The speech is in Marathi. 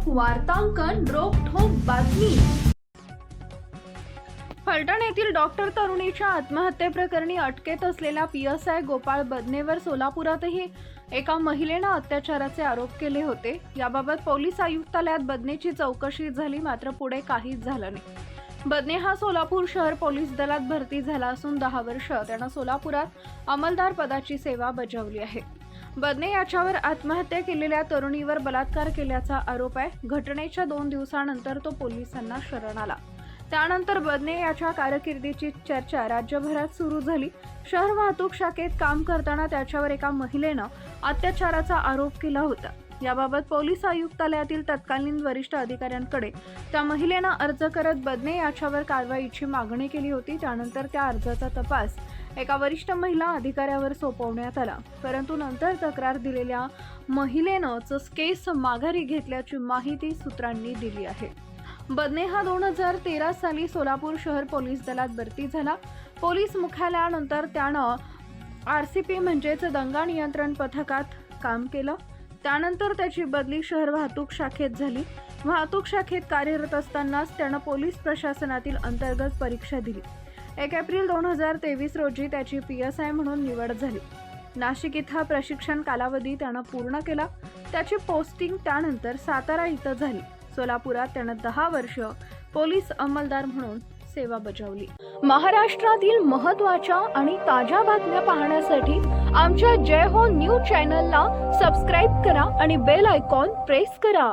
वार्तांकन रोखठोक बातमी। फलटण येथील डॉक्टर तरुणीच्या आत्महत्येप्रकरणी अटकेत असलेल्या पीएसआय गोपाळ बदनेवर सोलापुरातही एका महिलेने अत्याचाराचे आरोप केले होते। याबाबत पोलीस आयुक्तालयात बदनेची चौकशी झाली, मात्र पुढे काहीच झालं नाही। बदने हा सोलापूर शहर पोलीस दलात भरती झाला असून 10 वर्ष त्यानं सोलापुरात अंमलदार पदाची सेवा बजावली आहे। बदने याच्यावर आत्महत्या केलेल्या तरुणीवर बलात्कार केल्याचा आरोप आहे। घटनेच्या 2 दिवसानंतर तो पोलिसांना शरण आला। त्यानंतर बदने याच्या कारकिर्दीची चर्चा राज्यभरात सुरू झाली। शहर वाहतूक शाखेत काम करताना त्याच्यावर एका महिलेनं अत्याचाराचा आरोप केला होता। याबाबत पोलीस आयुक्तालयातील तत्कालीन वरिष्ठ अधिकाऱ्यांकडे त्या महिलेनं अर्ज करत बदने याच्यावर कारवाईची मागणी केली होती। त्यानंतर त्या अर्जाचा तपास एका वरिष्ठ महिला अधिकाऱ्यावर सोपवण्यात आला, परंतु नंतर तक्रार दिलेल्या महिलेनं केस माघारी घेतल्याची माहिती सूत्रांनी दिली आहे। बदने हा 2013 साली सोलापूर शहर पोलीस दलात भरती झाला। पोलीस मुख्यालयानंतर त्यानं आरसीपी म्हणजेच दंगा नियंत्रण पथकात काम केलं। त्यानंतर त्याची बदली शहर वाहतूक शाखेत झाली। वाहतूक शाखेत कार्यरत असतानाच त्यानं पोलीस प्रशासनातील अंतर्गत परीक्षा दिली। 1 एप्रिल 2023 रोजी त्याची पीएसआय म्हणून निवड झाली। नाशिक इथं प्रशिक्षण कालावधी त्यानं पूर्ण केला। त्याची पोस्टिंग त्यानंतर सातारा इथं झाली। सोलापुरात त्यानं 10 वर्ष पोलीस अंमलदार म्हणून सेवा बजावली। महाराष्ट्रातील महत्त्वाच्या आणि ताज्या बातम्या पाहण्यासाठी आमच्या जय हो न्यूज चॅनलला सबस्क्राइब करा आणि बेल आयकॉन प्रेस करा।